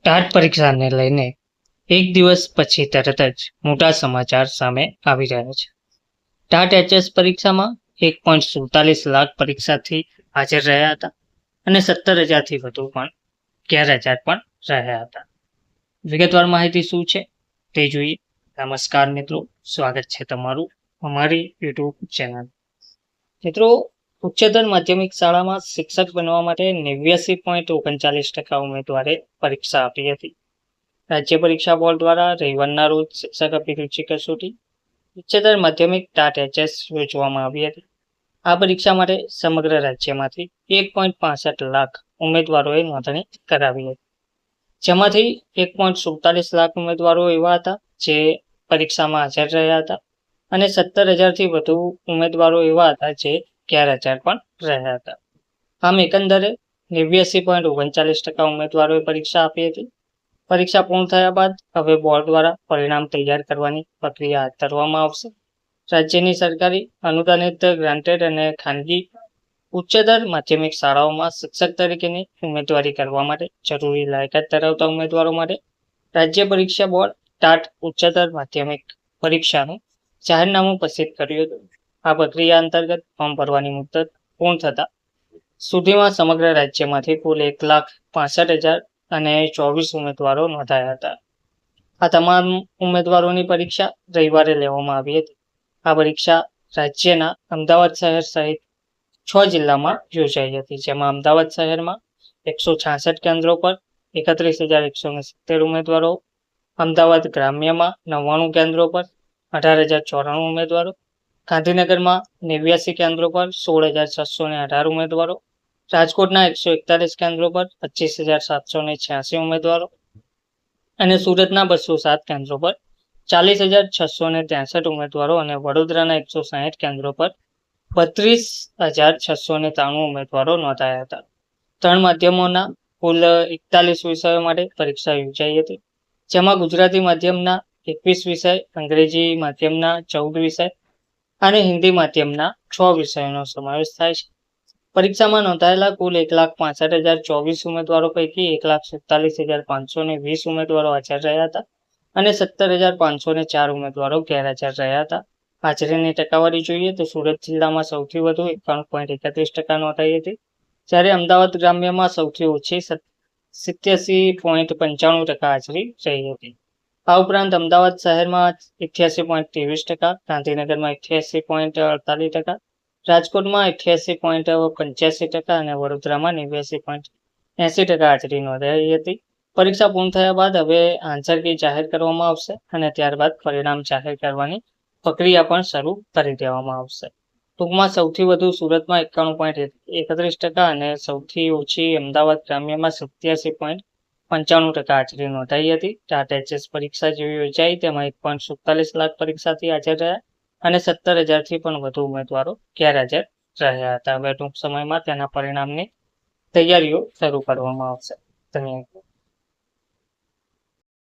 TAT પરીક્ષાને લઈને એક દિવસ પછી તરત જ મોટા સમાચાર સામે આવી રહ્યા છે. ટાટ એચએસ પરીક્ષામાં 1.47 લાખ પરીક્ષાર્થી હાજર રહ્યા હતા અને 17,000થી વધુ પણ 11,000 પણ રહ્યા હતા. વિગતવાર માહિતી શું છે તે જોઈએ. નમસ્કાર મિત્રો, સ્વાગત છે તમારું અમારી યુટ્યુબ ચેનલ. મિત્રો, ઉચ્ચતર માધ્યમિક શાળામાં શિક્ષક બનવા માટે 89.39% ઉમેદવારે પરીક્ષા આપી હતી. રાજ્ય પરીક્ષા બોર્ડ દ્વારા રવિવારના રોજ શિક્ષક અભિરુચિ કસોટી ઉચ્ચતર માધ્યમિક ટાટ એચએસ યોજવામાં આવી હતી. આ પરીક્ષા માટે સમગ્ર રાજ્યમાંથી 1.65 લાખ ઉમેદવારોએ નોંધણી કરાવી હતી, જેમાંથી 1.47 લાખ ઉમેદવારો એવા હતા જે પરીક્ષામાં હાજર રહ્યા હતા અને 17,000થી વધુ ઉમેદવારો એવા હતા જે 11,000 પણ રહ્યા હતા. આમ એકંદરે 89.39% ઉમેદવારોએ પરીક્ષા આપી હતી. પરીક્ષા પૂર્ણ થયા બાદ હવે બોર્ડ દ્વારા પરિણામ તૈયાર કરવાની પ્રક્રિયા હાથ ધરવામાં આવશે. રાજ્યની સરકારી, અનુદાનિત, ગ્રાન્ટેડ અને ખાનગી ઉચ્ચતર માધ્યમિક શાળાઓમાં શિક્ષક તરીકેની ઉમેદવારી કરવા માટે જરૂરી લાયકાત ધરાવતા ઉમેદવારો માટે રાજ્ય પરીક્ષા બોર્ડ ટાટ ઉચ્ચતર માધ્યમિક પરીક્ષાનું જાહેરનામું પ્રસિદ્ધ કર્યું હતું. આ પ્રક્રિયા અંતર્ગત ફોર્મ ભરવાની મુદત પૂર્ણ થતાં સુધીમાં સમગ્ર રાજ્યમાંથી કુલ 1,65,024 ઉમેદવારો નોંધાયા હતા. આ તમામ ઉમેદવારોની પરીક્ષા રવિવારે લેવામાં આવી હતી. આ પરીક્ષા રાજ્યના અમદાવાદ શહેર સહિત 6 જિલ્લામાં યોજાઈ હતી, જેમાં અમદાવાદ શહેરમાં 166 કેન્દ્રો પર 31,170 ઉમેદવારો, અમદાવાદ ગ્રામ્યમાં 99 કેન્દ્રો પર 18,094 ઉમેદવારો, ગાંધીનગરમાં 89 કેન્દ્રો પર 16,618 ઉમેદવારો, રાજકોટના 141 કેન્દ્રો પર 25,786 ઉમેદવારો અને સુરતના 207 કેન્દ્રો પર 40,663 ઉમેદવારો અને વડોદરાના 160 કેન્દ્રો પર 32,693 ઉમેદવારો નોંધાયા હતા. 3 માધ્યમોના કુલ 41 વિષયો માટે પરીક્ષા યોજાઈ હતી, જેમાં ગુજરાતી માધ્યમના 21 વિષય, અંગ્રેજી માધ્યમના 14 વિષય અને હિન્દી માધ્યમના 6 વિષયોનો સમાવેશ થાય છે. પરીક્ષામાં નોંધાયેલા કુલ 1,65,024 ઉમેદવારો પૈકી 1,47,520 ઉમેદવારો હાજર રહ્યા હતા અને 17,504 ઉમેદવારો ગેરહાજર રહ્યા હતા. હાજરીની ટકાવારી જોઈએ તો સુરત જિલ્લામાં સૌથી વધુ 91.31% નોંધાઈ હતી, જ્યારે અમદાવાદ ગ્રામ્યમાં સૌથી ઓછી 87.95% હાજરી રહી હતી. આ ઉપરાંત અમદાવાદ શહેરમાં 88.23%, ગાંધીનગરમાં 88.48%, રાજકોટમાં 88.85% અને વડોદરામાં 89.80% હાજરી નોંધાઈ હતી. પરીક્ષા પૂર્ણ થયા બાદ હવે આન્સર કી જાહેર કરવામાં આવશે અને ત્યારબાદ પરિણામ જાહેર કરવાની પ્રક્રિયા પણ શરૂ કરી દેવામાં આવશે. ટૂંકમાં સૌથી વધુ સુરતમાં 91.31% અને સૌથી ઓછી અમદાવાદ ગ્રામ્યમાં 87.95% હાજરી નોંધાઈ હતી. ટાટ એચએસ પરીક્ષા જેવી યોજાઈ તેમાં 1.47 લાખ પરીક્ષાર્થી હાજર રહ્યા અને 17,000થી પણ વધુ ઉમેદવારો ગેરહાજર રહ્યા હતા. હવે ટૂંક સમયમાં તેના પરિણામની તૈયારીઓ શરૂ કરવામાં આવશે. ધન્યવાદ.